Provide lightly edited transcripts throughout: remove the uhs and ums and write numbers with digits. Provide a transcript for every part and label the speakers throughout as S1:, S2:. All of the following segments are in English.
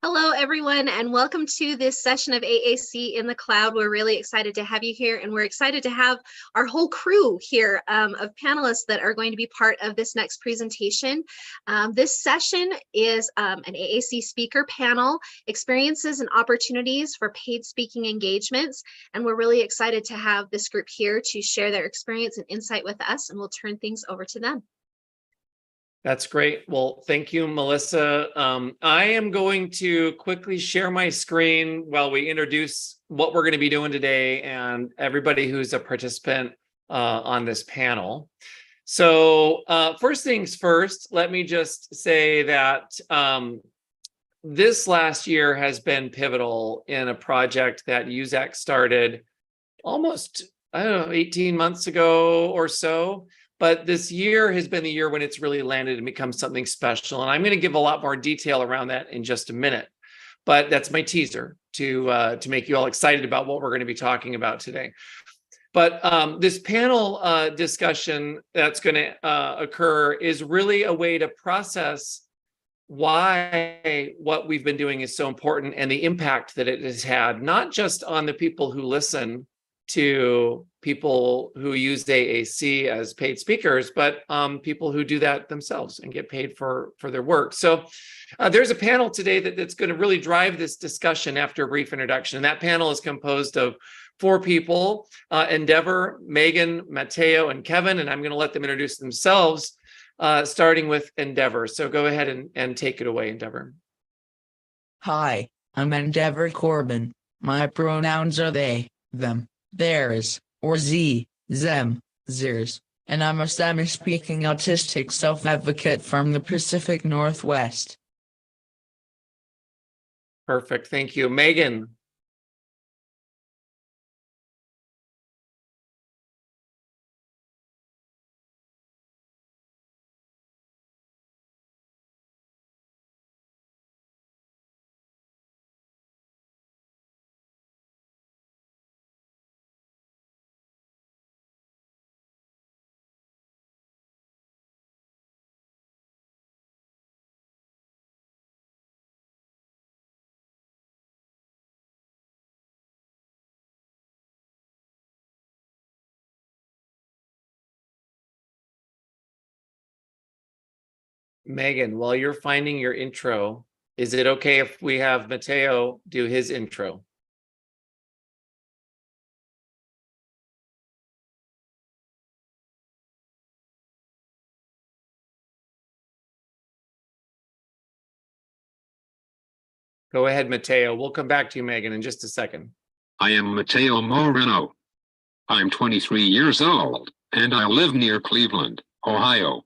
S1: Hello, everyone, and welcome to this session of AAC in the Cloud. We're really excited to have you here, and we're excited to have our whole crew here of panelists that are going to be part of this next presentation. This session is an AAC speaker panel, experiences and opportunities for paid speaking engagements, and we're really excited to have this group here to share their experience and insight with us, and we'll turn things over to them.
S2: That's great. Well, thank you, Melissa. I am going to quickly share my screen while we introduce what we're going to be doing today and everybody who's a participant on this panel. So first things first, let me just say that this last year has been pivotal in a project that UZAC started almost, 18 months ago or so. But this year has been the year when it's really landed and become something special. And I'm going to give a lot more detail around that in just a minute. But that's my teaser to make you all excited about what we're going to be talking about today. But this panel discussion that's going to occur is really a way to process why what we've been doing is so important and the impact that it has had, not just on the people who listen to people who use AAC as paid speakers, but people who do that themselves and get paid for their work. So there's a panel today that's going to really drive this discussion after a brief introduction. And that panel is composed of 4 people, Endeavor, Megan, Mateo, and Kevin, and I'm going to let them introduce themselves, starting with Endeavor. So go ahead and take it away, Endeavor.
S3: Hi, I'm Endeavor Corbin. My pronouns are they, them, theirs, or z, them, theirs, and I'm a Spanish-speaking autistic self-advocate from the Pacific Northwest.
S2: Perfect, thank you. Megan. Megan, while you're finding your intro, is it okay if we have Mateo do his intro? Go ahead, Mateo. We'll come back to you, Megan, in just a second.
S4: I am Mateo Moreno. I'm 23 years old, and I live near Cleveland, Ohio.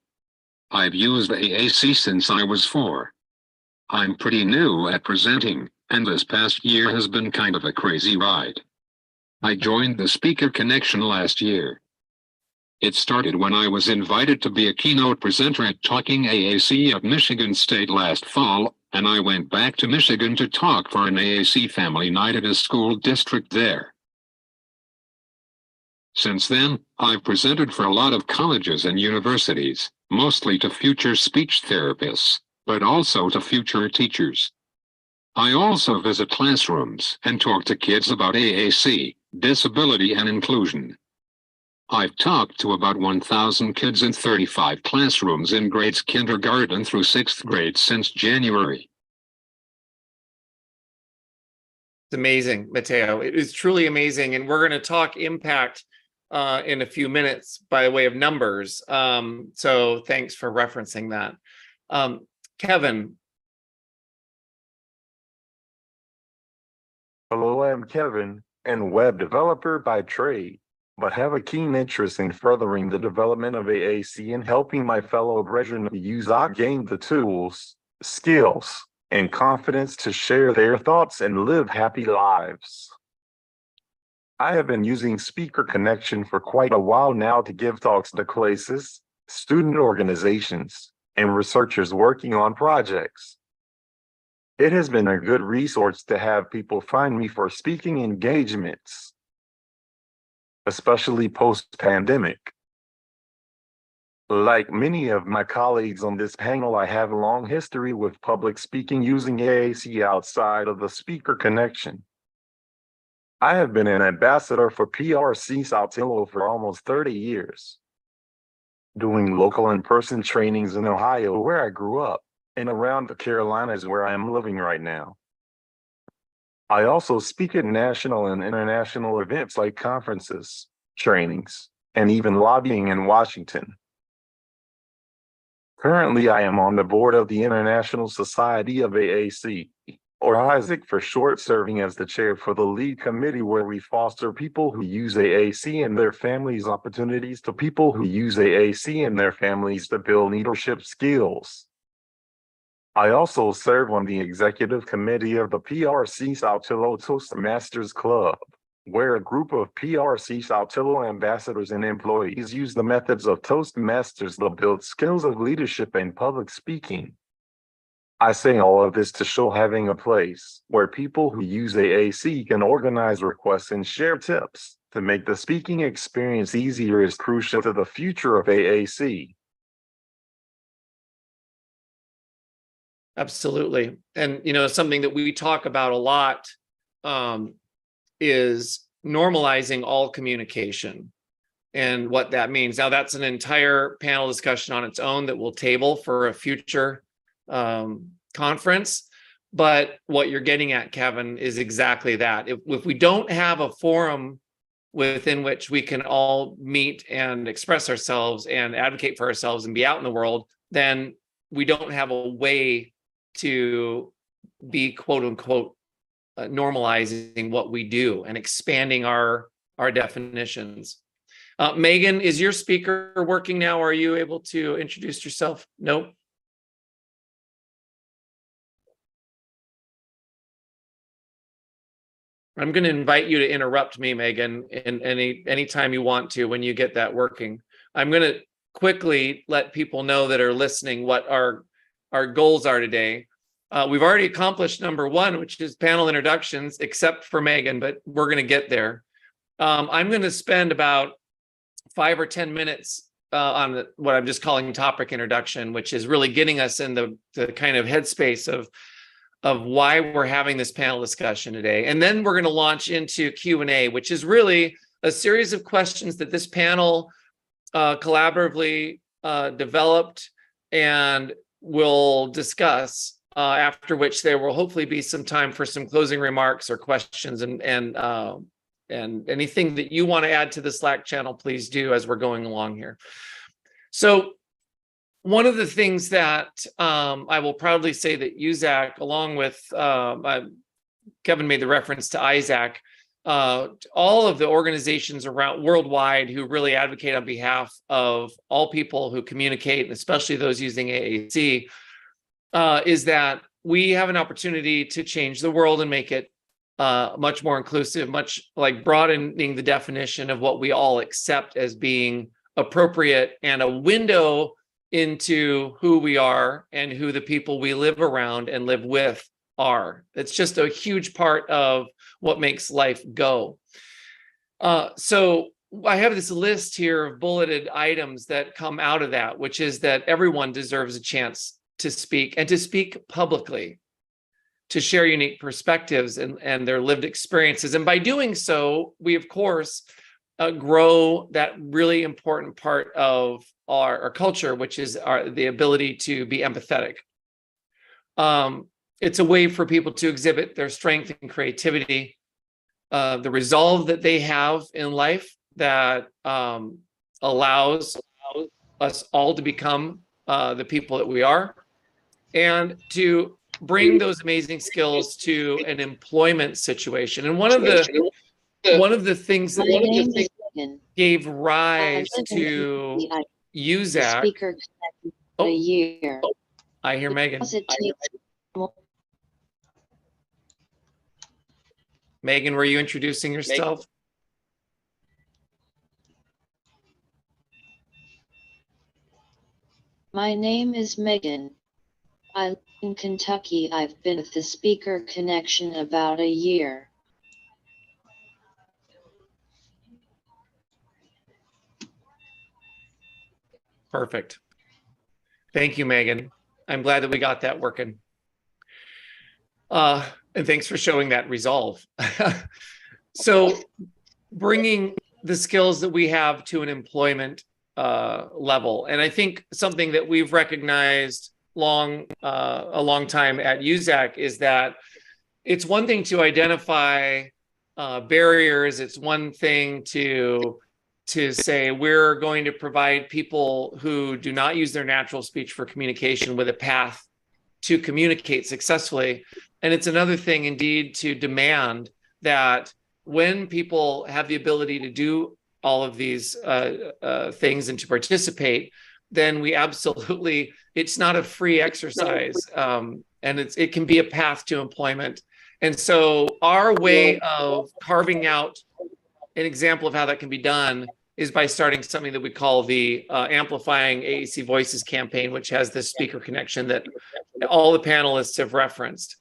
S4: I've used AAC since I was 4. I'm pretty new at presenting, and this past year has been kind of a crazy ride. I joined the Speaker Connection last year. It started when I was invited to be a keynote presenter at Talking AAC at Michigan State last fall, and I went back to Michigan to talk for an AAC family night at a school district there. Since then, I've presented for a lot of colleges and universities, mostly to future speech therapists, but also to future teachers. I also visit classrooms and talk to kids about AAC, disability and inclusion. I've talked to about 1,000 kids in 35 classrooms in grades kindergarten through 6th grade since January.
S2: It's amazing, Mateo. It is truly amazing. And we're going to talk impact in a few minutes by way of numbers. So thanks for referencing that. Kevin.
S5: Hello, I'm Kevin, and web developer by trade, but have a keen interest in furthering the development of AAC and helping my fellow brethren use gain the tools, skills, and confidence to share their thoughts and live happy lives. I have been using Speaker Connection for quite a while now to give talks to places, student organizations, and researchers working on projects. It has been a good resource to have people find me for speaking engagements, especially post-pandemic. Like many of my colleagues on this panel, I have a long history with public speaking using AAC outside of the speaker connection. I have been an ambassador for PRC Saltillo for almost 30 years, doing local in-person trainings in Ohio, where I grew up, and around the Carolinas, where I am living right now. I also speak at national and international events like conferences, trainings, and even lobbying in Washington. Currently, I am on the board of the International Society of AAC, or ISAC for short, serving as the chair for the lead committee, where we foster people who use AAC and their families opportunities to people who use AAC and their families to build leadership skills. I also serve on the executive committee of the PRC Saltillo Toastmasters Club, where a group of PRC Saltillo ambassadors and employees use the methods of Toastmasters to build skills of leadership and public speaking. I say all of this to show having a place where people who use AAC can organize requests and share tips to make the speaking experience easier is crucial to the future of AAC.
S2: Absolutely. And, something that we talk about a lot is normalizing all communication and what that means. Now, that's an entire panel discussion on its own that we'll table for a future conference. But what you're getting at, Kevin, is exactly that. If we don't have a forum within which we can all meet and express ourselves and advocate for ourselves and be out in the world, then we don't have a way to be quote unquote normalizing what we do and expanding our definitions. Megan, is your speaker working now? Are you able to introduce yourself? Nope. I'm going to invite you to interrupt me, Megan, in anytime you want to when you get that working. I'm going to quickly let people know that are listening what our goals are today. We've already accomplished number one, which is panel introductions, except for Megan, but we're going to get there. I'm going to spend about 5 or 10 minutes on what I'm just calling topic introduction, which is really getting us in the kind of headspace of why we're having this panel discussion today. And then we're going to launch into Q&A, which is really a series of questions that this panel collaboratively developed and will discuss, after which there will hopefully be some time for some closing remarks or questions, and anything that you want to add to the Slack channel, please do as we're going along here. So one of the things that I will proudly say that USAC, along with Kevin made the reference to ISAC, all of the organizations around worldwide who really advocate on behalf of all people who communicate, and especially those using AAC, is that we have an opportunity to change the world and make it much more inclusive, much like broadening the definition of what we all accept as being appropriate, and a window into who we are and who the people we live around and live with are. It's just a huge part of what makes life go. So I have this list here of bulleted items that come out of that, which is that everyone deserves a chance to speak, and to speak publicly, to share unique perspectives and their lived experiences. And by doing so, we, of course, grow that really important part of our culture, which is the ability to be empathetic. It's a way for people to exhibit their strength and creativity, the resolve that they have in life that allows us all to become the people that we are, and to bring those amazing skills to an employment situation. And one of the things that gave rise to USAC.
S6: A year.
S2: I hear Megan. Megan, were you introducing yourself?
S6: My name is Megan. I live in Kentucky. I've been with the Speaker Connection about a year.
S2: Perfect. Thank you, Megan. I'm glad that we got that working. And thanks for showing that resolve. So bringing the skills that we have to an employment level. And I think something that we've recognized a long time at USAC is that it's one thing to identify barriers. It's one thing to say we're going to provide people who do not use their natural speech for communication with a path to communicate successfully. And it's another thing indeed to demand that when people have the ability to do all of these things and to participate, then we absolutely, it's not a free exercise. And it can be a path to employment. And so our way of carving out an example of how that can be done is by starting something that we call the Amplifying AAC Voices campaign, which has this speaker connection that all the panelists have referenced.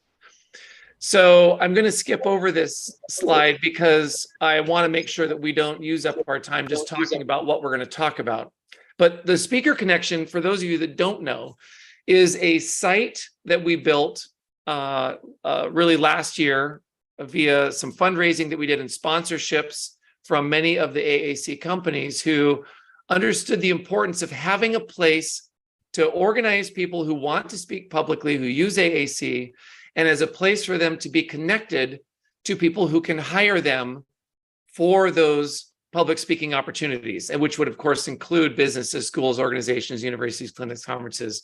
S2: So I'm going to skip over this slide because I want to make sure that we don't use up our time just talking about what we're going to talk about. But the speaker connection, for those of you that don't know, is a site that we built really last year via some fundraising that we did in sponsorships from many of the AAC companies who understood the importance of having a place to organize people who want to speak publicly, who use AAC, and as a place for them to be connected to people who can hire them for those public speaking opportunities, and which would, of course, include businesses, schools, organizations, universities, clinics, conferences,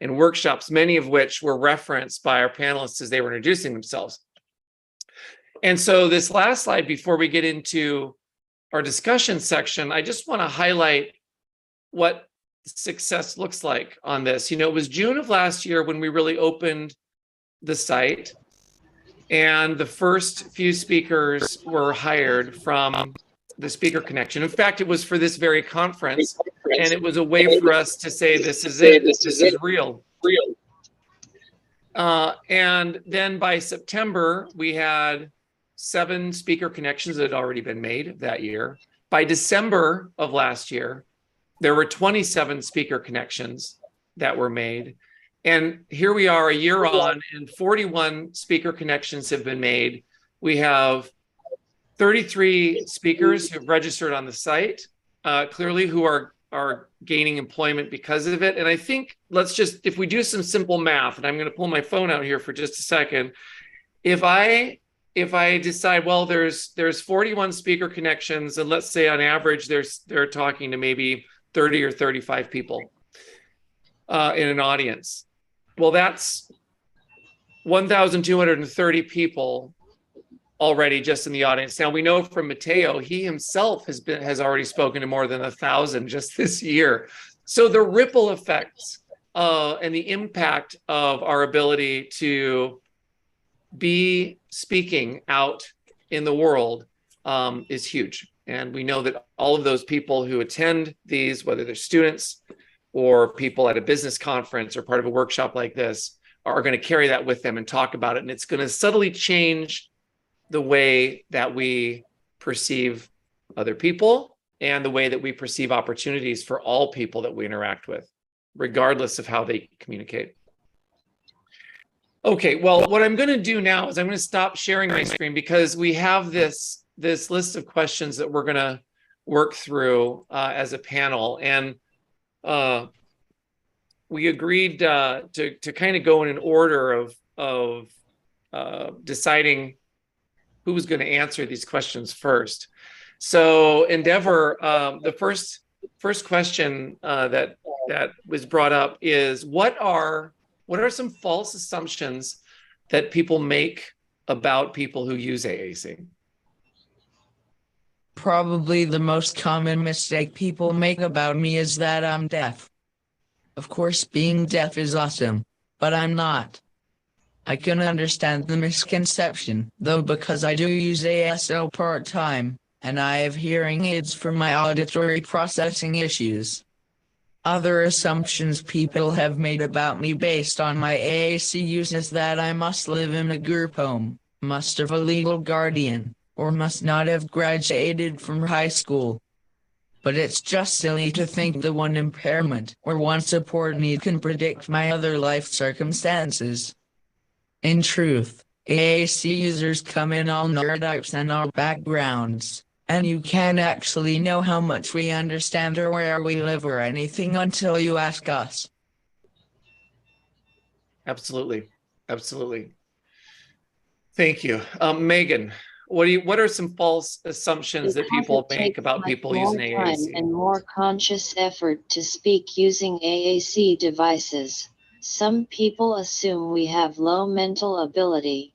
S2: and workshops, many of which were referenced by our panelists as they were introducing themselves. And so this last slide, before we get into our discussion section, I just want to highlight what success looks like on this. You know, it was June of last year when we really opened the site, and the first few speakers were hired from the Speaker Connection. In fact, it was for this very conference, and it was a way for us to say, this is it, this is real. And then by September, we had 7 speaker connections that had already been made that year. By December of last year, there were 27 speaker connections that were made. And here we are a year on, and 41 speaker connections have been made. We have 33 speakers who've registered on the site, clearly who are gaining employment because of it. And I think let's just, if we do some simple math, and I'm going to pull my phone out here for just a second. If I decide, well, there's 41 speaker connections, and let's say on average they're talking to maybe 30 or 35 people in an audience. Well, that's 1,230 people already just in the audience. Now we know from Mateo, he himself has already spoken to more than 1,000 just this year. So the ripple effects and the impact of our ability to be speaking out in the world is huge. And we know that all of those people who attend these, whether they're students or people at a business conference or part of a workshop like this, are going to carry that with them and talk about it. And it's going to subtly change the way that we perceive other people and the way that we perceive opportunities for all people that we interact with, regardless of how they communicate. Okay, well, what I'm going to do now is I'm going to stop sharing my screen because we have this list of questions that we're going to work through as a panel. And we agreed to kind of go in an order of deciding who was going to answer these questions first. So Endeavor, the first question that was brought up is, what are some false assumptions that people make about people who use AAC?
S3: Probably the most common mistake people make about me is that I'm deaf. Of course, being deaf is awesome, but I'm not. I can understand the misconception, though, because I do use ASL part-time, and I have hearing aids for my auditory processing issues. Other assumptions people have made about me based on my AAC use is that I must live in a group home, must have a legal guardian, or must not have graduated from high school. But it's just silly to think that one impairment or one support need can predict my other life circumstances. In truth, AAC users come in all neurotypes and all backgrounds, and you can't actually know how much we understand or where we live or anything until you ask us.
S2: Absolutely. Absolutely. Thank you. Megan, what are some false assumptions that people make about people using AAC?
S6: And more conscious effort to speak using AAC devices. Some people assume we have low mental ability.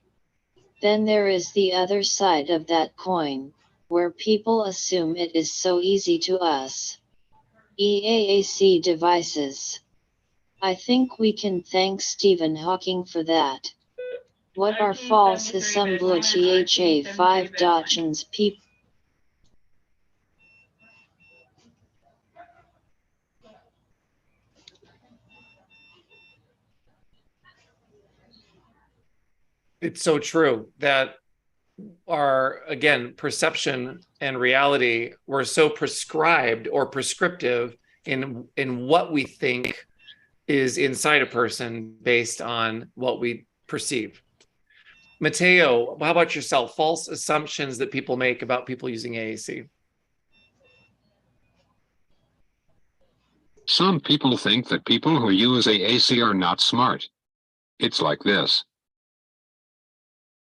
S6: Then there is the other side of that coin, where people assume it is so easy to us. AAC devices. I think we can thank Stephen Hawking for that. What are false assumptions? 5 dachshunds people.
S2: It's so true that our, again, perception and reality, we're so prescribed or prescriptive in what we think is inside a person based on what we perceive. Mateo, how about yourself? False assumptions that people make about people using AAC.
S4: Some people think that people who use AAC are not smart. It's like this.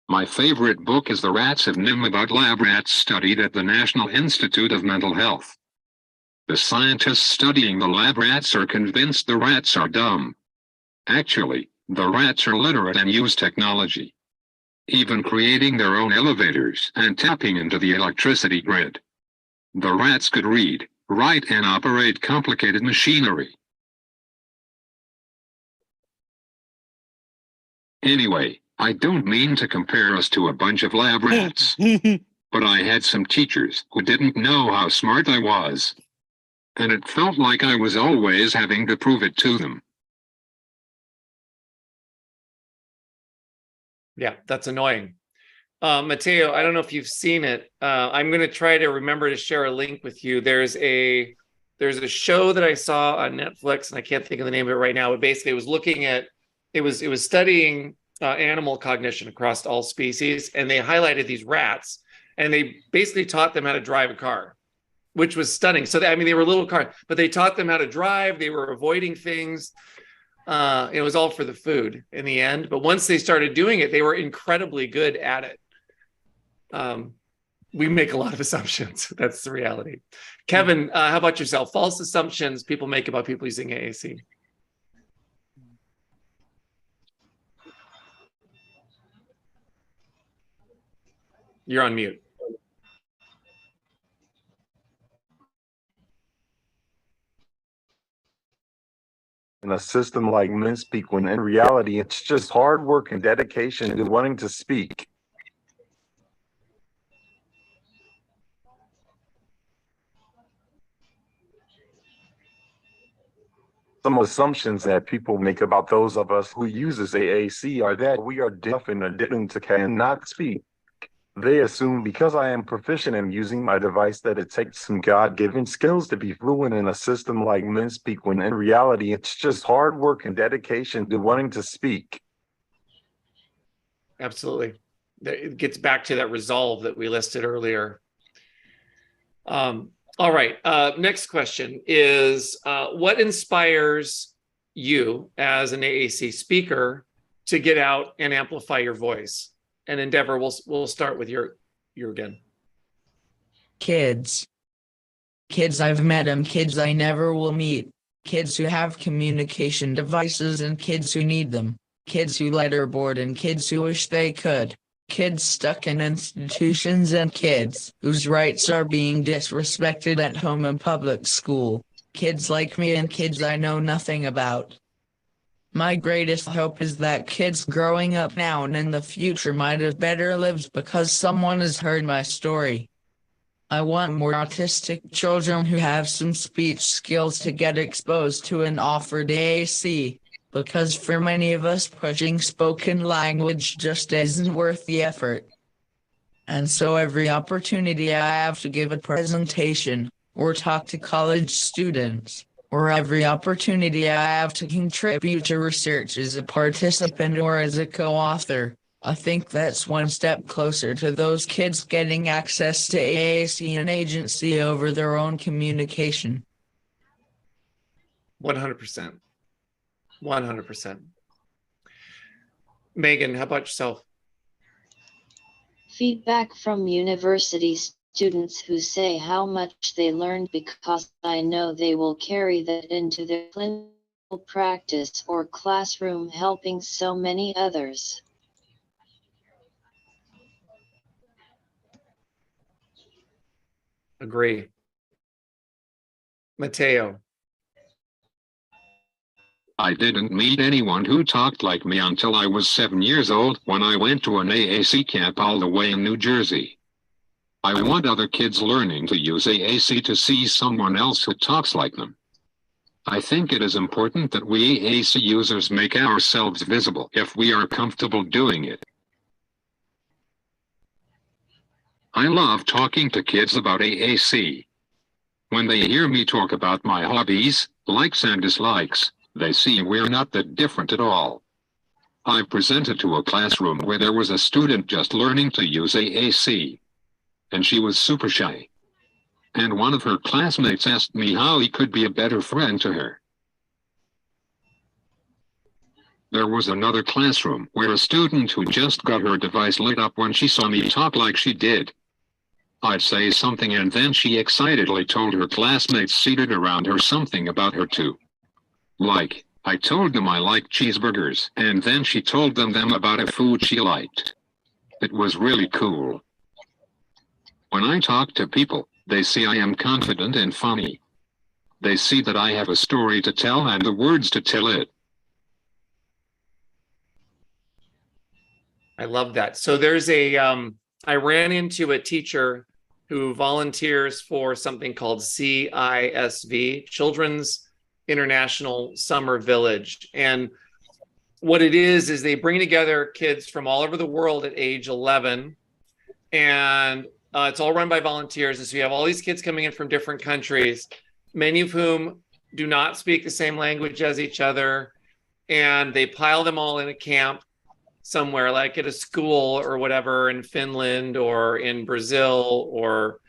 S4: My favorite book is The Rats of Nim, about lab rats studied at the National Institute of Mental Health. The scientists studying the lab rats are convinced the rats are dumb. Actually, the rats are literate and use technology, even creating their own elevators and tapping into the electricity grid. The rats could read, write, and operate complicated machinery. Anyway, I don't mean to compare us to a bunch of lab rats, but I had some teachers who didn't know how smart I was, and it felt like I was always having to prove it to them.
S2: Yeah, that's annoying. Mateo, I don't know if you've seen it. I'm going to try to remember to share a link with you. There's a show that I saw on Netflix, and I can't think of the name of it right now. But basically, it was looking at it was studying animal cognition across all species, and they highlighted these rats, and they basically taught them how to drive a car, which was stunning. So they were little cars, but they taught them how to drive. They were avoiding things. It was all for the food in the end. But once they started doing it, they were incredibly good at it. We make a lot of assumptions. That's the reality. Kevin, how about yourself? False assumptions people make about people using AAC. You're on mute.
S5: In a system like MinSpeak, when in reality it's just hard work and dedication to wanting to speak. Some assumptions that people make about those of us who uses AAC are that we are deaf in addition to cannot speak. They assume because I am proficient in using my device that it takes some God-given skills to be fluent in a system like MinSpeak, when in reality it's just hard work and dedication to wanting to speak.
S2: Absolutely. It gets back to that resolve that we listed earlier. All right. Next question is, what inspires you as an AAC speaker to get out and amplify your voice? And Endeavor, we'll start with you again.
S3: Kids. Kids I've met and kids I never will meet. Kids who have communication devices and kids who need them. Kids who letterboard and kids who wish they could. Kids stuck in institutions and kids whose rights are being disrespected at home and public school. Kids like me and kids I know nothing about. My greatest hope is that kids growing up now and in the future might have better lives because someone has heard my story. I want more autistic children who have some speech skills to get exposed to and offered AAC, because for many of us pushing spoken language just isn't worth the effort. And so every opportunity I have to give a presentation, or talk to college students, or every opportunity I have to contribute to research as a participant or as a co-author. I think that's one step closer to those kids getting access to AAC and agency over their own communication.
S2: 100%. 100%. Megan, how about yourself?
S6: Feedback from university students who say how much they learned, because I know they will carry that into their clinical practice or classroom, helping so many others.
S2: Agree. Mateo.
S4: I didn't meet anyone who talked like me until I was 7 years old, when I went to an AAC camp all the way in New Jersey. I want other kids learning to use AAC to see someone else who talks like them. I think it is important that we AAC users make ourselves visible if we are comfortable doing it. I love talking to kids about AAC. When they hear me talk about my hobbies, likes and dislikes, they see we're not that different at all. I presented to a classroom where there was a student just learning to use AAC, and she was super shy. And one of her classmates asked me how he could be a better friend to her. There was another classroom where a student who just got her device lit up when she saw me talk like she did. I'd say something and then she excitedly told her classmates seated around her something about her too. Like, I told them I liked cheeseburgers, and then she told them about a food she liked. It was really cool. When I talk to people, they see I am confident and funny. They see that I have a story to tell and the words to tell it.
S2: I love that. So there's I ran into a teacher who volunteers for something called CISV, Children's International Summer Village. And what it is they bring together kids from all over the world at age 11. And it's all run by volunteers. And so you have all these kids coming in from different countries, many of whom do not speak the same language as each other. And they pile them all in a camp somewhere, like at a school or whatever in Finland or in Brazil or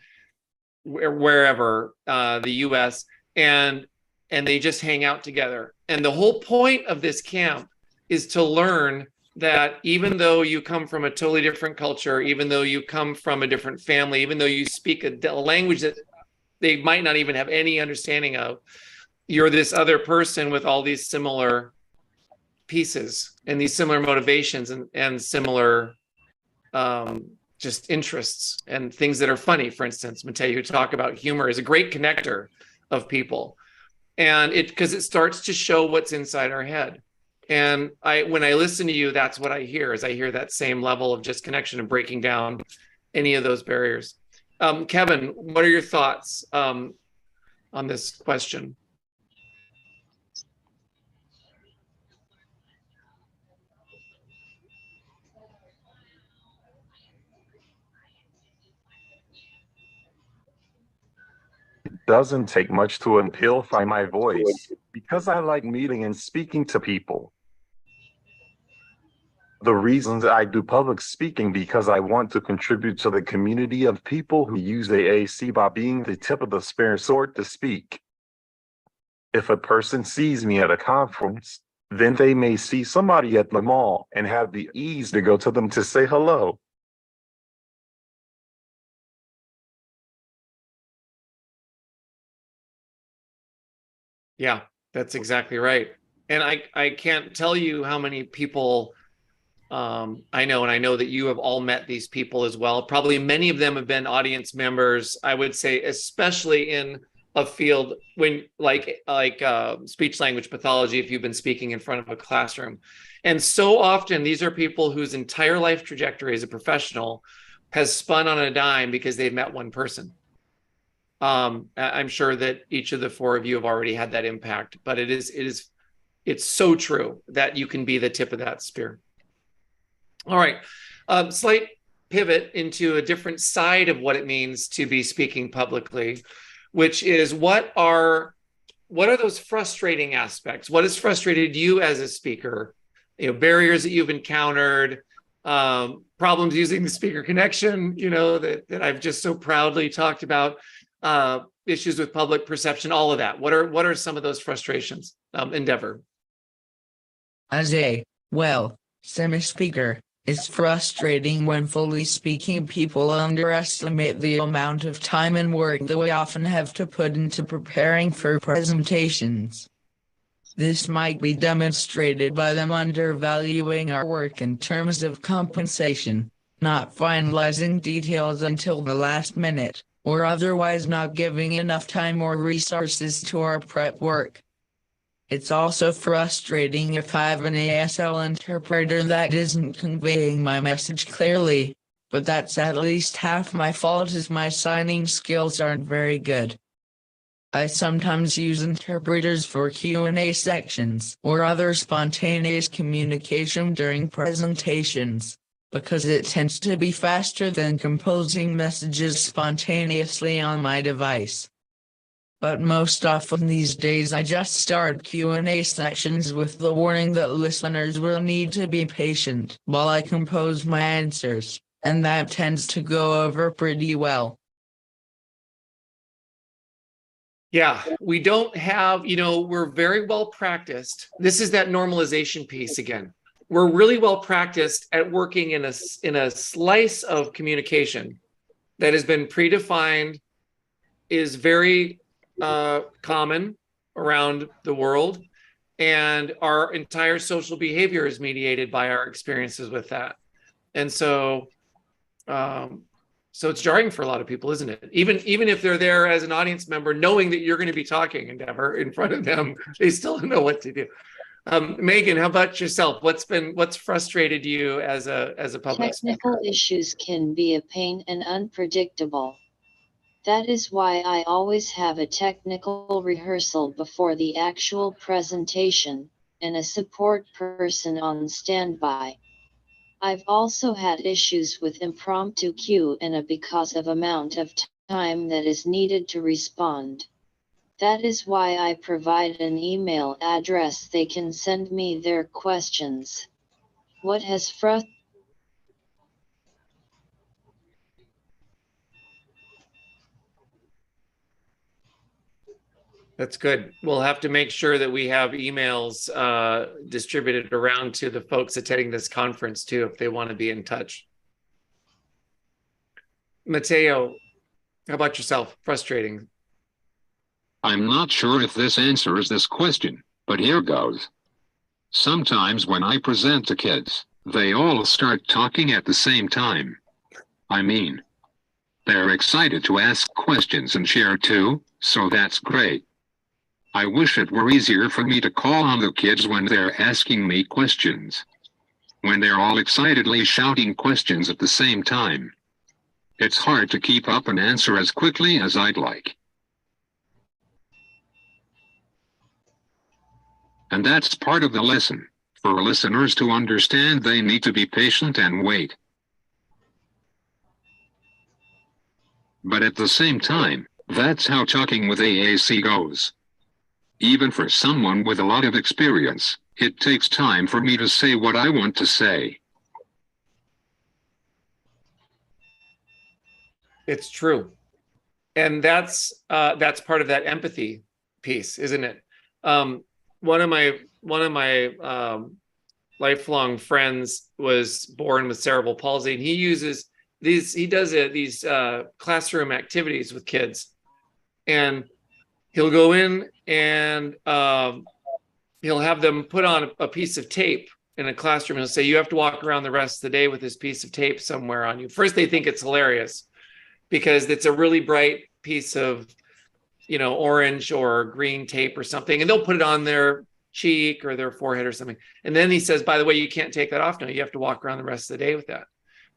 S2: wherever, the US, and they just hang out together. And the whole point of this camp is to learn that even though you come from a totally different culture, even though you come from a different family, even though you speak a language that they might not even have any understanding of, you're this other person with all these similar pieces and these similar motivations and similar just interests and things that are funny. For instance, Mateo, you talk about humor is a great connector of people, and because it starts to show what's inside our head. And when I listen to you, that's what I hear, is I hear that same level of just connection and breaking down any of those barriers. Kevin, what are your thoughts on this question?
S5: Doesn't take much to amplify my voice, because I like meeting and speaking to people. The reasons I do public speaking, because I want to contribute to the community of people who use the AAC by being the tip of the spear, sword to speak. If a person sees me at a conference, then they may see somebody at the mall and have the ease to go to them to say hello.
S2: Yeah, that's exactly right. And I can't tell you how many people I know, and I know that you have all met these people as well. Probably many of them have been audience members, I would say, especially in a field when like speech language pathology, if you've been speaking in front of a classroom. And so often these are people whose entire life trajectory as a professional has spun on a dime because they've met one person. I'm sure that each of the four of you have already had that impact, but it's so true that you can be the tip of that spear. All right, slight pivot into a different side of what it means to be speaking publicly. which is what are those frustrating aspects? What has frustrated you as a speaker? Barriers that you've encountered, problems using the speaker connection, that I've just so proudly talked about, issues with public perception, all of that. What are some of those frustrations, Endeavor?
S3: As a, semi-speaker, it's frustrating when fully speaking people underestimate the amount of time and work that we often have to put into preparing for presentations. This might be demonstrated by them undervaluing our work in terms of compensation, not finalizing details until the last minute, or otherwise not giving enough time or resources to our prep work. It's also frustrating if I have an ASL interpreter that isn't conveying my message clearly, but that's at least half my fault as my signing skills aren't very good. I sometimes use interpreters for Q&A sections or other spontaneous communication during presentations, because it tends to be faster than composing messages spontaneously on my device. But most often these days I just start Q&A sections with the warning that listeners will need to be patient while I compose my answers, and that tends to go over pretty well.
S2: Yeah, we don't have, we're very well practiced. This is that normalization piece again. We're really well practiced at working in a slice of communication that has been predefined, is very common around the world, and our entire social behavior is mediated by our experiences with that. And so it's jarring for a lot of people, isn't it? Even if they're there as an audience member, knowing that you're going to be talking, Endeavor, in front of them, they still don't know what to do. Megan, how about yourself? What's frustrated you as a public
S6: Technical
S2: speaker?
S6: issues can be a pain and unpredictable. That is why I always have a technical rehearsal before the actual presentation, and a support person on standby. I've also had issues with impromptu Q&A because of amount of time that is needed to respond. That is why I provide an email address they can send me their questions. What has frustrated
S2: That's good. We'll have to make sure that we have emails distributed around to the folks attending this conference too, if they want to be in touch. Mateo, how about yourself? Frustrating.
S4: I'm not sure if this answers this question, but here goes. Sometimes when I present to kids, they all start talking at the same time. I mean, they're excited to ask questions and share too, so that's great. I wish it were easier for me to call on the kids when they're asking me questions. When they're all excitedly shouting questions at the same time. It's hard to keep up and answer as quickly as I'd like. And that's part of the lesson. For listeners to understand, they need to be patient and wait. But at the same time, that's how talking with AAC goes. Even for someone with a lot of experience, it takes time for me to say what I want to say.
S2: It's true. And that's part of that empathy piece, isn't it? One of my lifelong friends was born with cerebral palsy, and he uses these classroom activities with kids, and he'll go in and he'll have them put on a piece of tape in a classroom. He'll say, you have to walk around the rest of the day with this piece of tape somewhere on you. First, they think it's hilarious because it's a really bright piece of, orange or green tape or something, and they'll put it on their cheek or their forehead or something. And then he says, by the way, you can't take that off now. You have to walk around the rest of the day with that.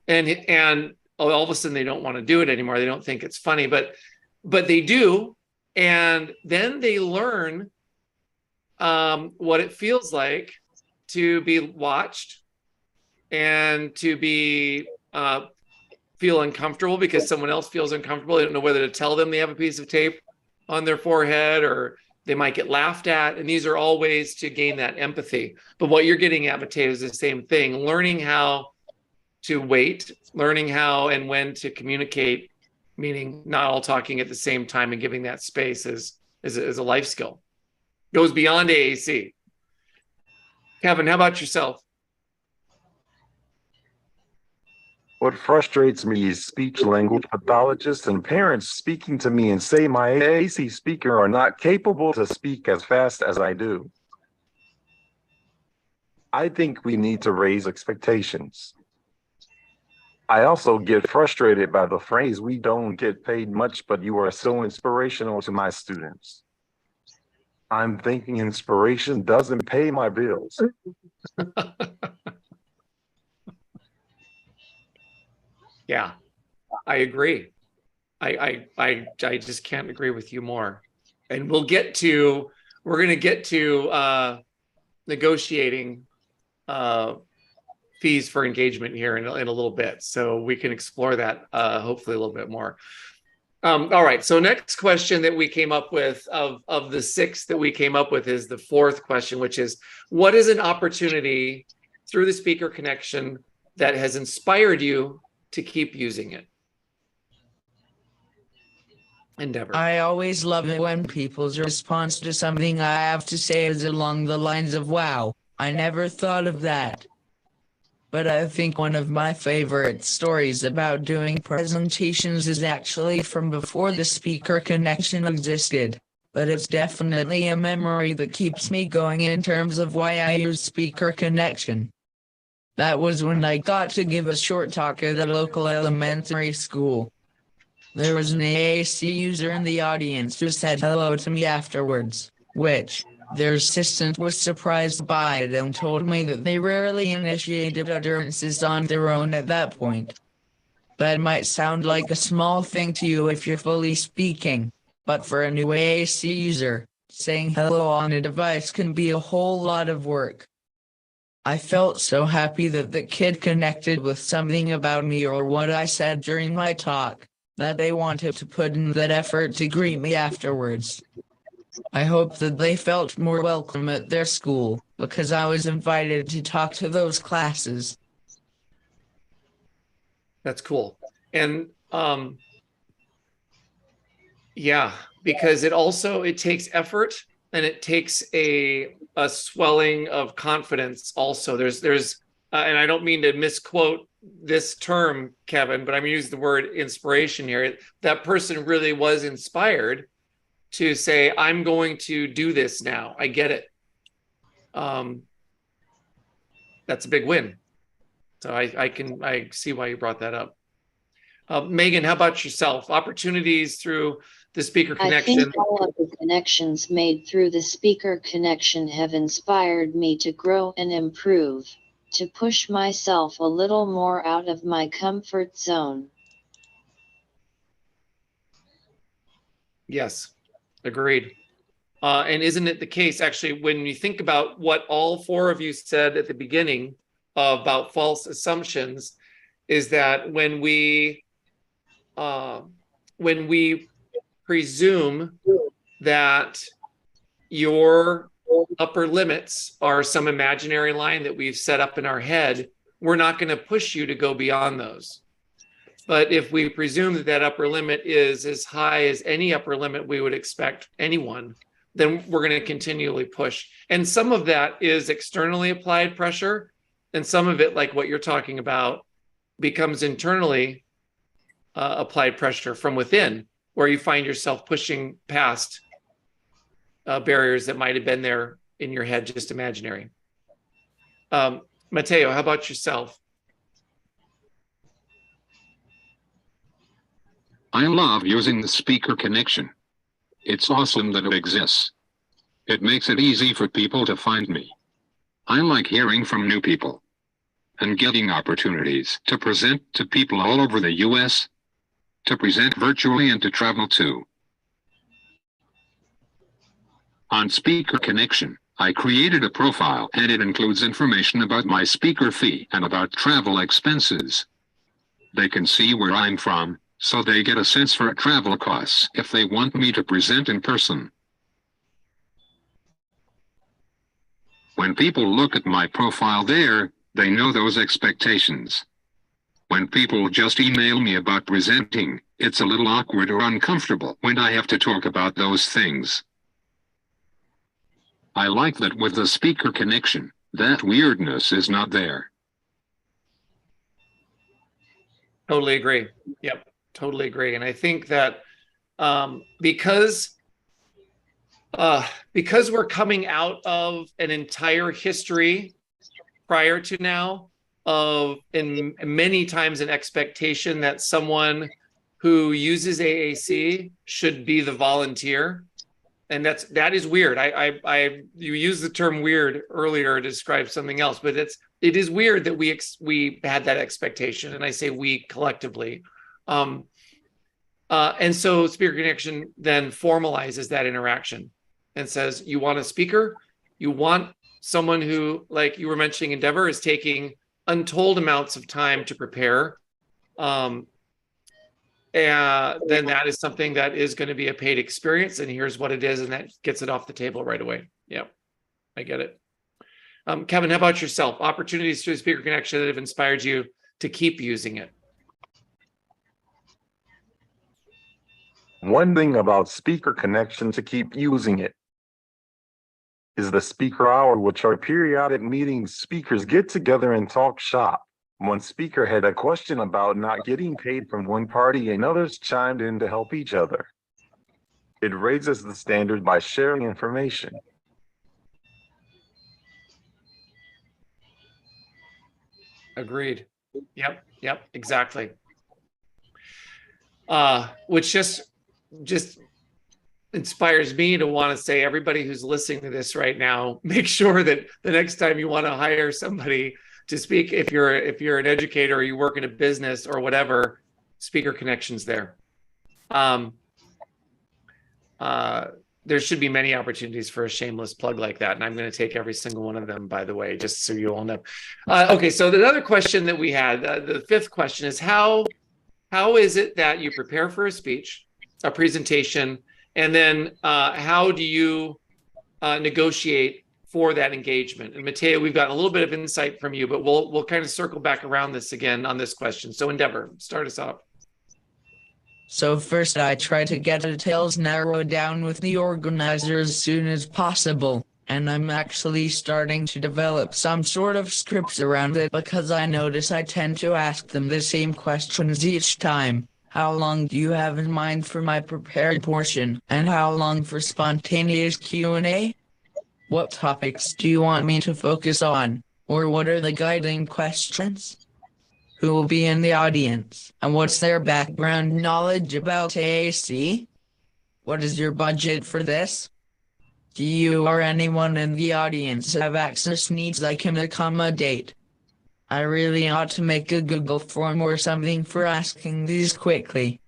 S2: And all of a sudden they don't want to do it anymore. They don't think it's funny, but they do. And then they learn what it feels like to be watched and to be feel uncomfortable because someone else feels uncomfortable. They don't know whether to tell them they have a piece of tape on their forehead, or they might get laughed at. And these are all ways to gain that empathy. But what you're getting at, Mateo, is the same thing. Learning how to wait, learning how and when to communicate, meaning not all talking at the same time and giving that space is a life skill. Goes beyond AAC. Kevin, how about yourself?
S5: What frustrates me is speech language pathologists and parents speaking to me and say my AAC speaker are not capable to speak as fast as I do. I think we need to raise expectations. I also get frustrated by the phrase, we don't get paid much, but you are so inspirational to my students. I'm thinking inspiration doesn't pay my bills.
S2: Yeah, I agree. I just can't agree with you more. And we're going to get to negotiating fees for engagement here in a little bit. So we can explore that hopefully a little bit more. All right, so next question that we came up with of the 6 that we came up with is the 4th question, which is, what is an opportunity through the speaker connection that has inspired you to keep using it? Endeavor.
S3: I always love it when people's response to something I have to say is along the lines of, wow, I never thought of that. But I think one of my favorite stories about doing presentations is actually from before the speaker connection existed. But it's definitely a memory that keeps me going in terms of why I use speaker connection. That was when I got to give a short talk at a local elementary school. There was an AAC user in the audience who said hello to me afterwards, which their assistant was surprised by it and told me that they rarely initiated utterances on their own at that point. That might sound like a small thing to you if you're fully speaking, but for a new AAC user, saying hello on a device can be a whole lot of work. I felt so happy that the kid connected with something about me or what I said during my talk, that they wanted to put in that effort to greet me afterwards. I hope that they felt more welcome at their school, because I was invited to talk to those classes.
S2: That's cool. And yeah, because it takes effort, and it takes a swelling of confidence also. There's and I don't mean to misquote this term, Kevin, but I'm going to use the word inspiration here. That person really was inspired to say, I'm going to do this now. I get it. That's a big win. So I see why you brought that up. Megan, how about yourself? Opportunities through the speaker connection.
S6: I think all of the connections made through the speaker connection have inspired me to grow and improve, to push myself a little more out of my comfort zone.
S2: Yes, agreed. And isn't it the case, actually, when you think about what all 4 of you said at the beginning about false assumptions, is that when we presume that your upper limits are some imaginary line that we've set up in our head, we're not going to push you to go beyond those. But if we presume that that upper limit is as high as any upper limit we would expect anyone, then we're going to continually push. And some of that is externally applied pressure, and some of it, like what you're talking about, becomes internally applied pressure from within, where you find yourself pushing past barriers that might have been there in your head, just imaginary. Mateo, how about yourself?
S4: I love using the speaker connection. It's awesome that it exists. It makes it easy for people to find me. I like hearing from new people and getting opportunities to present to people all over the US, to present virtually and to travel too. On Speaker Connection, I created a profile and it includes information about my speaker fee and about travel expenses. They can see where I'm from, so they get a sense for travel costs if they want me to present in person. When people look at my profile there, they know those expectations. When people just email me about presenting, it's a little awkward or uncomfortable when I have to talk about those things. I like that with the speaker connection, that weirdness is not there.
S2: Totally agree. Yep, totally agree. And I think that because we're coming out of an entire history prior to now of, and many times an expectation that someone who uses AAC should be the volunteer. And that is weird. You used the term weird earlier to describe something else, but it is weird that we had that expectation, and I say we collectively. And so Speaker Connection then formalizes that interaction and says, you want a speaker, you want someone who, like you were mentioning, Endeavor, is taking untold amounts of time to prepare. And then that is something that is going to be a paid experience, and here's what it is, and that gets it off the table right away. Yeah, I get it. Kevin, how about yourself? Opportunities through Speaker Connection that have inspired you to keep using it?
S5: One thing about Speaker Connection to keep using it is the speaker hour, which are periodic meetings. Speakers get together and talk shop. One speaker had a question about not getting paid from one party, and others chimed in to help each other. It raises the standard by sharing information.
S2: Agreed. Yep, exactly. Which just inspires me to want to say, everybody who's listening to this right now, make sure that the next time you want to hire somebody to speak, if you're an educator or you work in a business or whatever, Speaker Connection's there. There should be many opportunities for a shameless plug like that, and I'm going to take every single one of them, by the way, just so you all know. Okay, so the other question that we had, the fifth question, is how is it that you prepare for a speech, a presentation, and then how do you negotiate for that engagement? And Mateo, we've gotten a little bit of insight from you, but we'll kind of circle back around this again on this question. So Endeavor, start us off.
S3: So first I try to get details narrowed down with the organizer as soon as possible, and I'm actually starting to develop some sort of scripts around it, because I notice I tend to ask them the same questions each time. How long do you have in mind for my prepared portion, and how long for spontaneous Q&A? What topics do you want me to focus on, or what are the guiding questions? Who will be in the audience, and what's their background knowledge about AAC? What is your budget for this? Do you or anyone in the audience have access needs I can accommodate? I really ought to make a Google form or something for asking these quickly.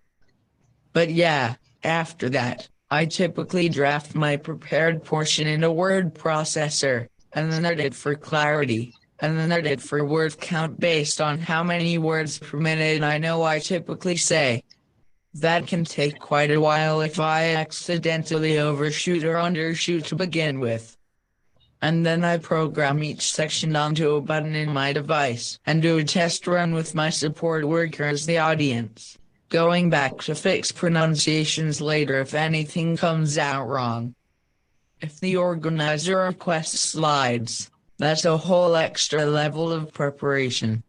S3: But yeah, after that, I typically draft my prepared portion in a word processor, and then edit for clarity, and then edit for word count based on how many words per minute I know I typically say. That can take quite a while if I accidentally overshoot or undershoot to begin with. And then I program each section onto a button in my device and do a test run with my support worker as the audience, going back to fix pronunciations later if anything comes out wrong. If the organizer requests slides, that's a whole extra level of preparation.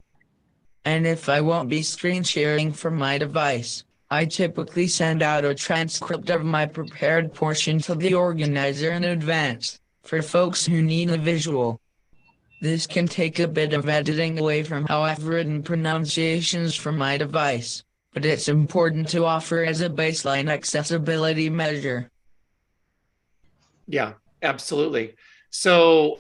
S3: And if I won't be screen sharing from my device, I typically send out a transcript of my prepared portion to the organizer in advance, for folks who need a visual. This can take a bit of editing away from how I've written pronunciations from my device, but it's important to offer as a baseline accessibility measure.
S2: Yeah, absolutely. So,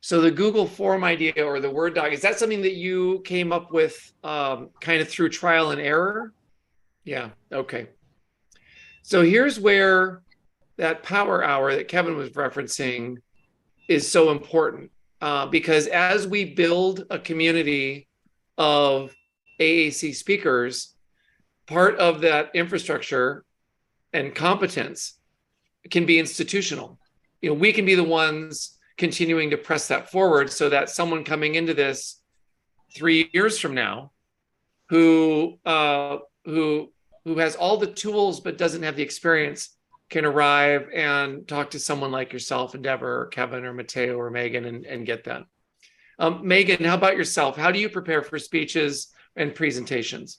S2: so the Google form idea or the Word doc, is that something that you came up with kind of through trial and error? Yeah, okay. So here's where that power hour that Kevin was referencing is so important, because as we build a community of AAC speakers, part of that infrastructure and competence can be institutional. We can be the ones continuing to press that forward so that someone coming into this 3 years from now who has all the tools but doesn't have the experience can arrive and talk to someone like yourself, Endeavor, or Kevin, or Mateo, or Megan, and get that. Megan, how about yourself? How do you prepare for speeches and presentations?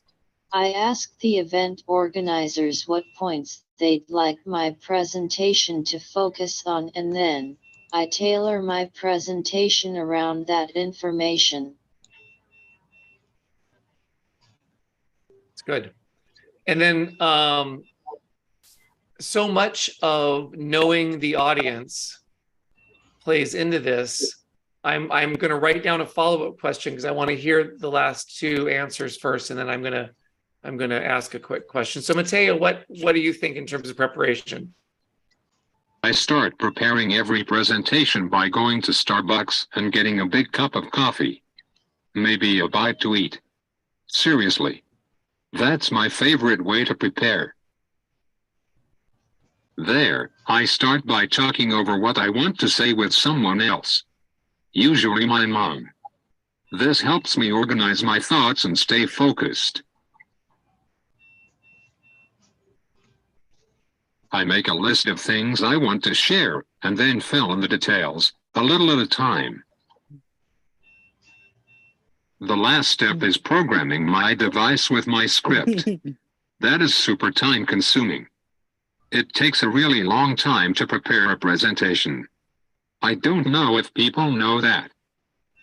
S6: I ask the event organizers what points they'd like my presentation to focus on, and then I tailor my presentation around that information.
S2: It's good. And then so much of knowing the audience plays into this. I'm going to write down a follow-up question because I want to hear the last two answers first, and then I'm going to ask a quick question. So Mateo, what do you think in terms of preparation?
S4: I start preparing every presentation by going to Starbucks and getting a big cup of coffee. Maybe a bite to eat. Seriously. That's my favorite way to prepare. There, I start by talking over what I want to say with someone else. Usually my mom. This helps me organize my thoughts and stay focused. I make a list of things I want to share, and then fill in the details, a little at a time. The last step is programming my device with my script. That is super time consuming. It takes a really long time to prepare a presentation. I don't know if people know that.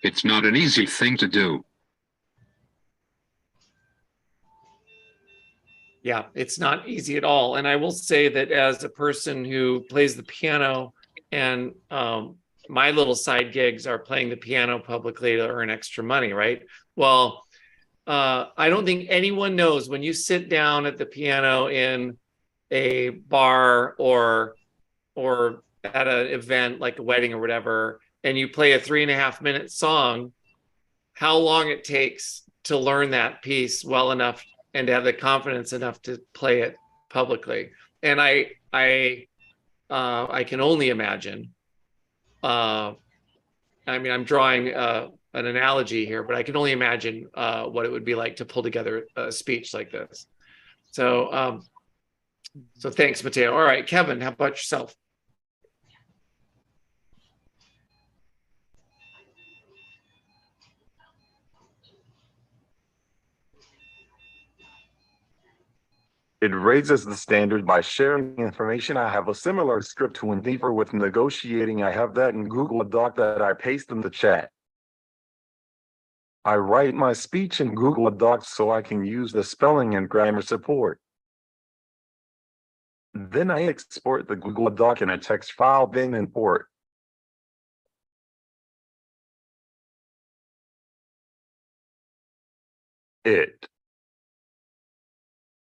S4: It's not an easy thing to do.
S2: Yeah, it's not easy at all. And I will say that as a person who plays the piano, and my little side gigs are playing the piano publicly to earn extra money, right? Well, I don't think anyone knows when you sit down at the piano in a bar or at an event like a wedding or whatever, and you play a 3.5-minute song, how long it takes to learn that piece well enough and to have the confidence enough to play it publicly. And I can only imagine. I mean, I'm drawing an analogy here, but I can only imagine what it would be like to pull together a speech like this. So, so thanks, Mateo. All right, Kevin, how about yourself?
S5: It raises the standard by sharing information. I have a similar script to Endeavor with negotiating. I have that in Google Doc that I paste in the chat. I write my speech in Google Docs so I can use the spelling and grammar support. Then I export the Google Doc in a text file, then import. It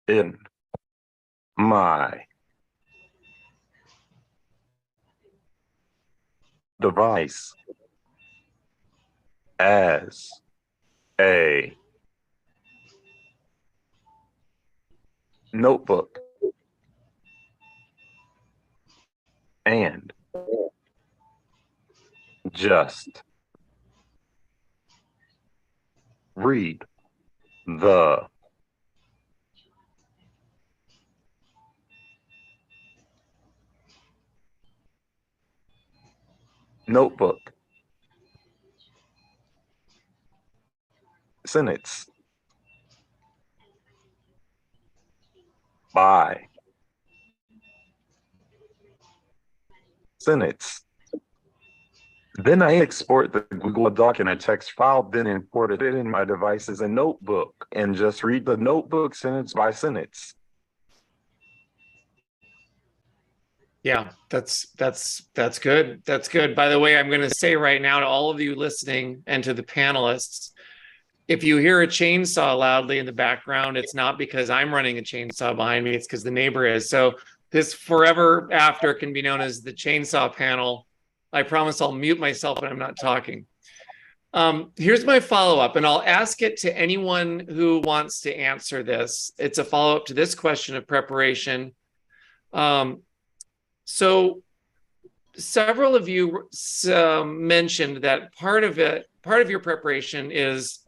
S5: in my device as a notebook and just read the notebook sentence by sentence. Then I export the Google Doc in a text file, then import it in my device as a notebook and just read the notebook sentence by sentence.
S2: Yeah, that's good. That's good. By the way, I'm going to say right now to all of you listening and to the panelists, if you hear a chainsaw loudly in the background, it's not because I'm running a chainsaw behind me, it's because the neighbor is. So this forever after can be known as the chainsaw panel. I promise I'll mute myself when I'm not talking. Here's my follow-up, and I'll ask it to anyone who wants to answer this. It's a follow-up to this question of preparation. So several of you mentioned that part of your preparation is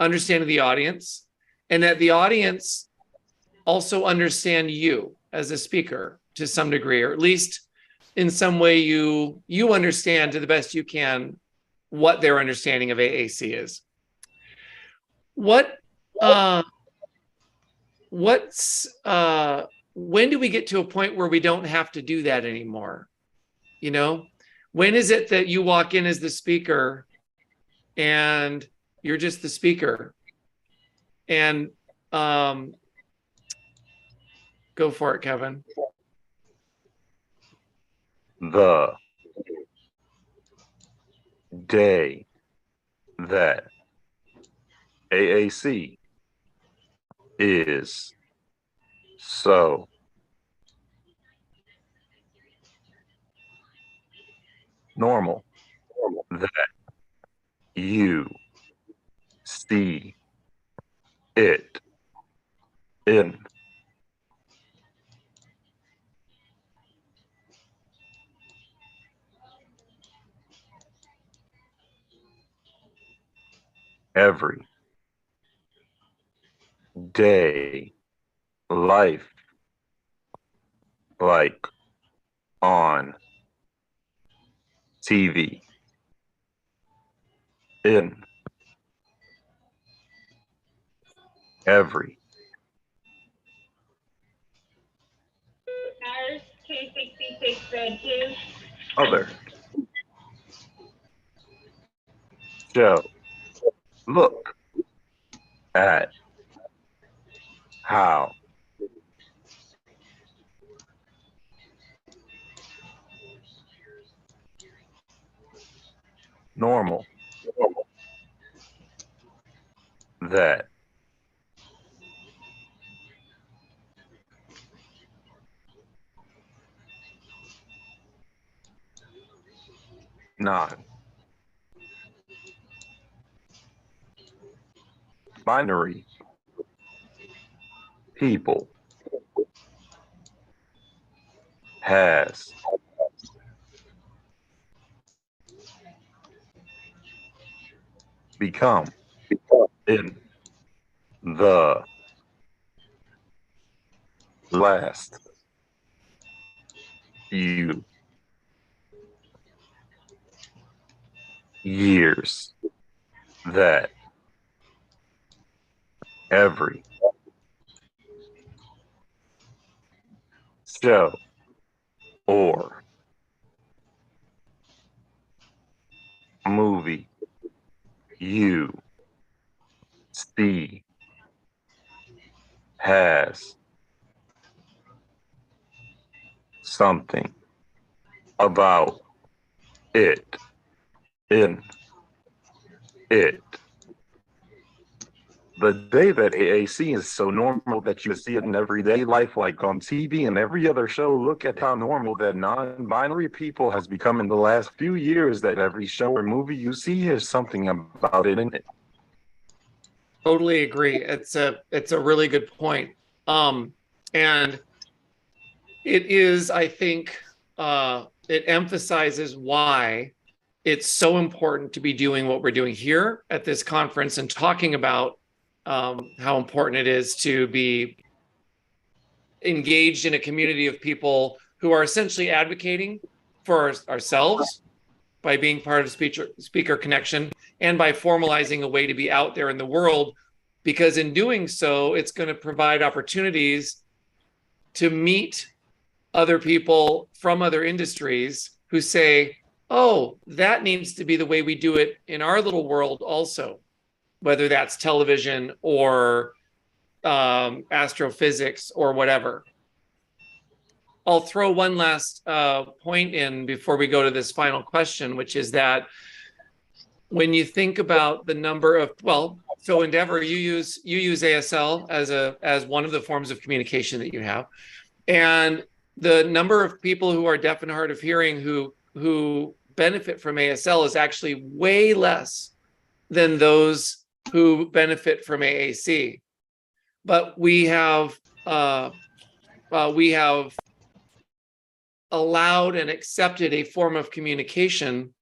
S2: understanding the audience, and that the audience also understand you as a speaker to some degree, or at least in some way you understand to the best you can what their understanding of AAC is. When do we get to a point where we don't have to do that anymore? You know, when is it that you walk in as the speaker and you're just the speaker? And go for it, Kevin.
S5: The day that AAC is so normal that you see it in every day life, like on TV, in every other show. Look at how normal that non-binary people has become in the last few years that every show or movie you see has something about it in it. The day that AAC is so normal that you see it in everyday life, like on TV and every other show. Look at how normal that non-binary people has become in the last few years, that every show or movie you see has something about it in it.
S2: Totally agree. It's a really good point. And it is, I think, it emphasizes why it's so important to be doing what we're doing here at this conference and talking about how important it is to be engaged in a community of people who are essentially advocating for ourselves by being part of Speaker Connection, and by formalizing a way to be out there in the world, because in doing so, it's going to provide opportunities to meet other people from other industries who say, oh, that needs to be the way we do it in our little world also, whether that's television or astrophysics or whatever. I'll throw one last point in before we go to this final question, which is that when you think about the number of, well, so Endeavor, you use ASL as one of the forms of communication that you have, and the number of people who are deaf and hard of hearing who benefit from ASL is actually way less than those who benefit from AAC. But we have allowed and accepted a form of communication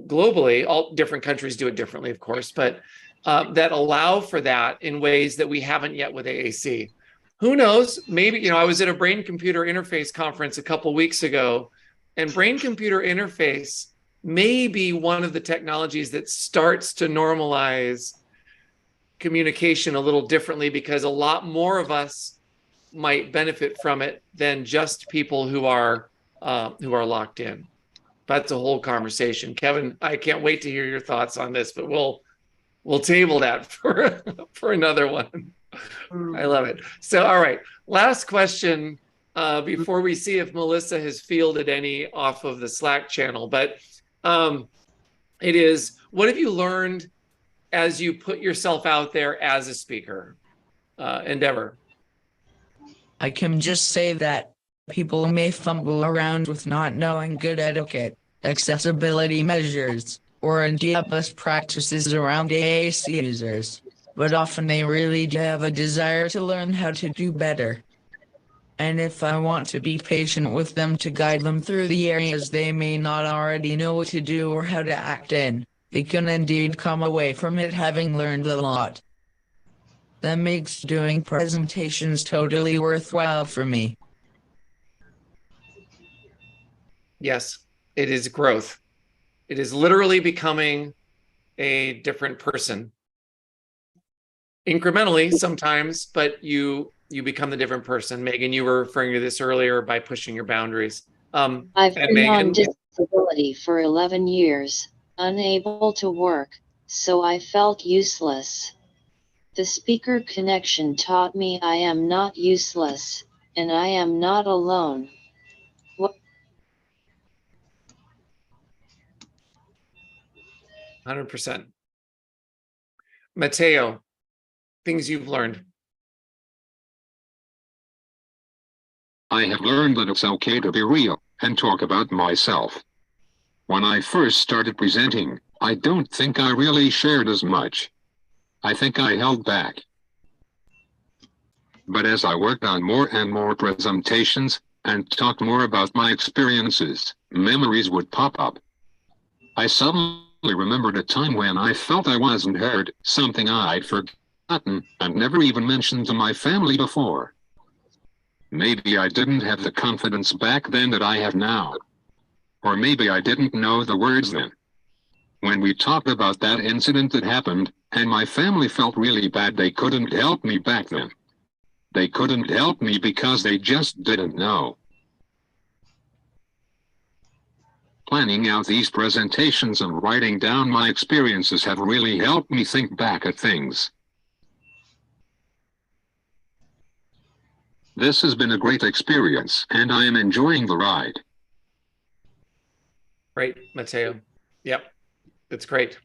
S2: globally. All different countries do it differently, of course, but that allow for that in ways that we haven't yet with AAC. Who knows? Maybe, I was at a brain-computer interface conference a couple weeks ago, and brain-computer interface may be one of the technologies that starts to normalize communication a little differently, because a lot more of us might benefit from it than just people who are locked in. That's a whole conversation. Kevin, I can't wait to hear your thoughts on this, but we'll table that for another one. I love it. So, all right, last question before we see if Melissa has fielded any off of the Slack channel, but it is, what have you learned as you put yourself out there as a speaker? Endeavor.
S3: I can just say that people may fumble around with not knowing good etiquette, accessibility measures, or indeed best practices around AAC users, but often they really do have a desire to learn how to do better. And if I want to be patient with them to guide them through the areas they may not already know what to do or how to act in, they can indeed come away from it having learned a lot. That makes doing presentations totally worthwhile for me.
S2: Yes, it is growth. It is literally becoming a different person. Incrementally sometimes, but you become the different person. Megan, you were referring to this earlier by pushing your boundaries.
S6: I've been on disability for 11 years, unable to work, so I felt useless. The speaker connection taught me I am not useless, and I am not alone.
S2: 100%. Mateo, things you've learned.
S4: I have learned that it's okay to be real and talk about myself. When I first started presenting, I don't think I really shared as much. I think I held back. But as I worked on more and more presentations and talked more about my experiences, memories would pop up. I suddenly remembered a time when I felt I wasn't heard, something I'd forgotten and never even mentioned to my family before. Maybe I didn't have the confidence back then that I have now. Or maybe I didn't know the words then. When we talked about that incident that happened, and my family felt really bad, they couldn't help me back then. They couldn't help me because they just didn't know. Planning out these presentations and writing down my experiences have really helped me think back at things. This has been a great experience, and I am enjoying the ride.
S2: Great, Mateo. Yep, that's great.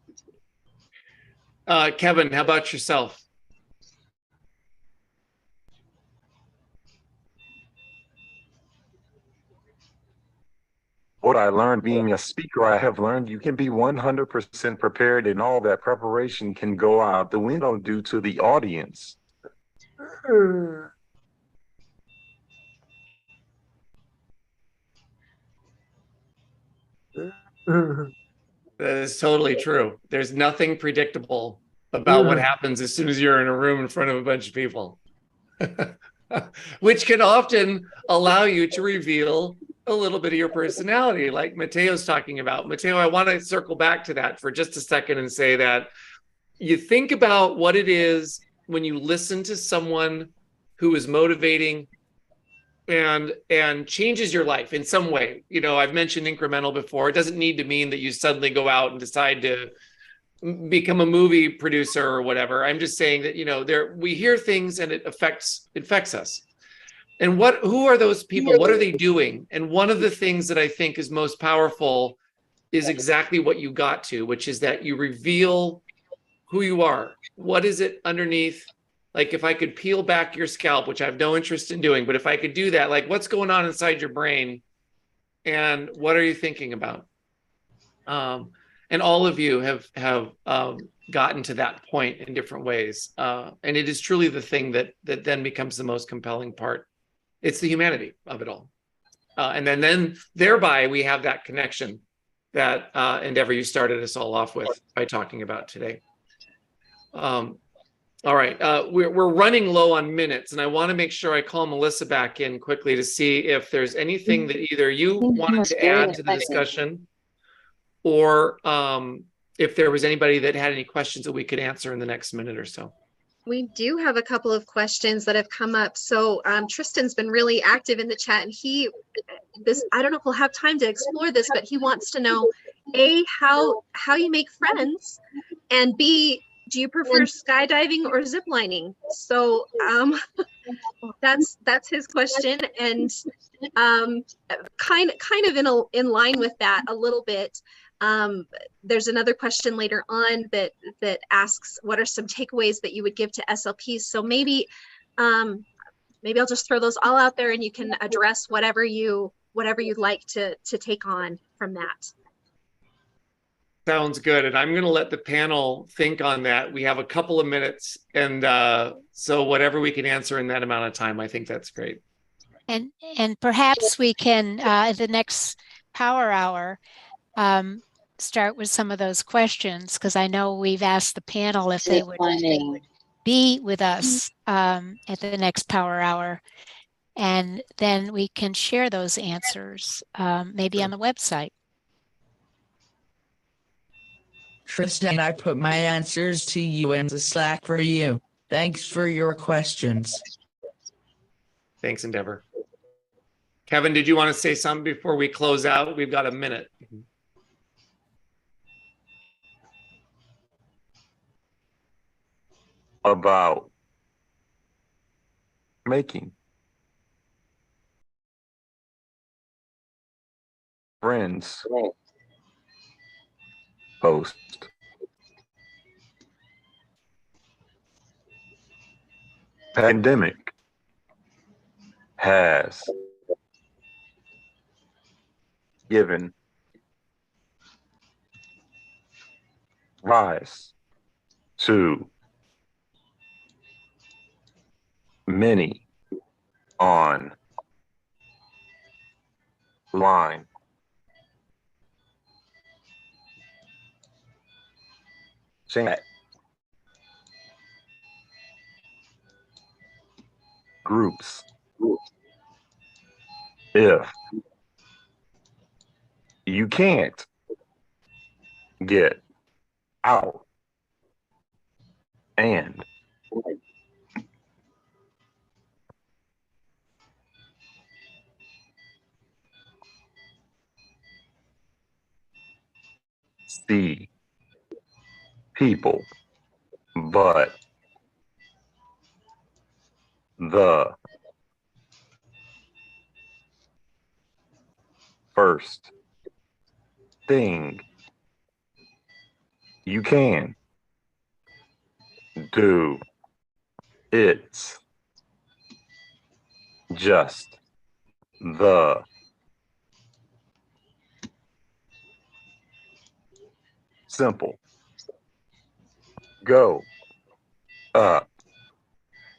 S2: Kevin, how about yourself?
S5: What I learned being a speaker, I have learned you can be 100% prepared, and all that preparation can go out the window due to the audience.
S2: That is totally true. There's nothing predictable about what happens as soon as you're in a room in front of a bunch of people, which can often allow you to reveal a little bit of your personality, like Mateo's talking about. Mateo, I want to circle back to that for just a second and say that you think about what it is when you listen to someone who is motivating and changes your life in some way. I've mentioned incremental before. It doesn't need to mean that you suddenly go out and decide to become a movie producer or whatever. I'm just saying that, we hear things and it affects us. And who are those people? What are they doing? And one of the things that I think is most powerful is exactly what you got to, which is that you reveal who you are. What is it underneath? Like, if I could peel back your scalp, which I have no interest in doing, but if I could do that, like, what's going on inside your brain and what are you thinking about? And all of you have gotten to that point in different ways. And it is truly the thing that then becomes the most compelling part. It's the humanity of it all. And then thereby we have that connection that Endeavor, you started us all off with by talking about today. All right, we're running low on minutes, and I want to make sure I call Melissa back in quickly to see if there's anything that either you wanted to add to the discussion, or if there was anybody that had any questions that we could answer in the next minute or so.
S1: We do have a couple of questions that have come up. So Tristan's been really active in the chat, and I don't know if we'll have time to explore this, but he wants to know, A, how you make friends, and B, do you prefer skydiving or ziplining? So that's his question, and kind of in line with that a little bit. There's another question later on that asks, what are some takeaways that you would give to SLPs? So maybe I'll just throw those all out there, and you can address whatever you'd like to take on from that.
S2: Sounds good. And I'm going to let the panel think on that. We have a couple of minutes, and so whatever we can answer in that amount of time, I think that's great.
S7: And perhaps we can, the next power hour, start with some of those questions, because I know we've asked the panel if they would be with us at the next power hour, and then we can share those answers maybe on the website.
S3: Tristan, I put my answers to you in the Slack for you. Thanks for your questions.
S2: Thanks, Endeavor. Kevin, did you want to say something before we close out? We've got a minute.
S5: About making friends post pandemic has given rise to many online chat groups. If you can't get out and see people, but the first thing you can do, it's just the simple. Go up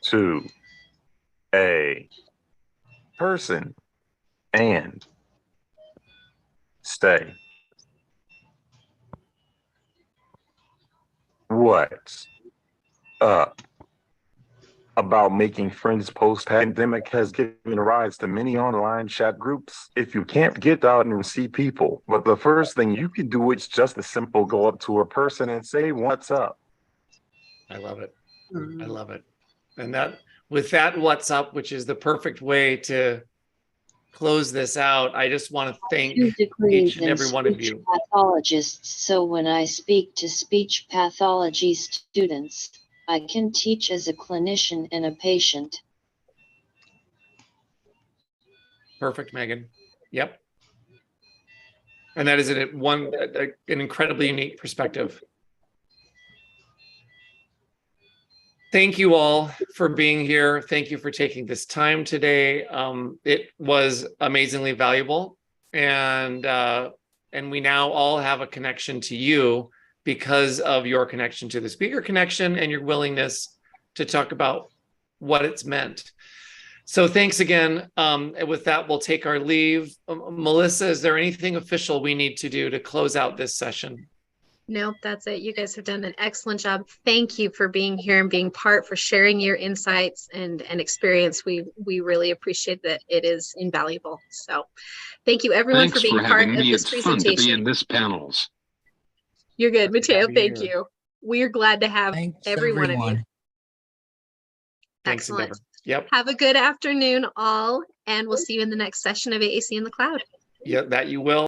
S5: to a person and stay. What's up about making friends post-pandemic has given rise to many online chat groups. If you can't get out and see people, but the first thing you can do is just a simple go up to a person and say, what's up?
S2: I love it. I love it. And with that what's up, which is the perfect way to close this out, I just want to thank each and every one of you.
S6: Pathologists, so when I speak to speech pathology students, I can teach as a clinician and a patient.
S2: Perfect, Megan. Yep. And that is an incredibly unique perspective. Thank you all for being here. Thank you for taking this time today. It was amazingly valuable. And And we now all have a connection to you because of your connection to the speaker connection and your willingness to talk about what it's meant. So thanks again. And with that, we'll take our leave. Melissa, is there anything official we need to do to close out this session?
S1: Nope, that's it. You guys have done an excellent job. Thank you for being here and being for sharing your insights and experience. We really appreciate that. It is invaluable. So thank you everyone for being part of this presentation.
S4: It's fun to be in this panels.
S1: You're good, Mateo. Thank you. We're glad to have every one of you.
S2: Thanks,
S1: Excellent.
S2: Endeavor. Yep.
S1: Have a good afternoon, all, and we'll see you in the next session of AAC in the Cloud.
S2: Yeah, that you will.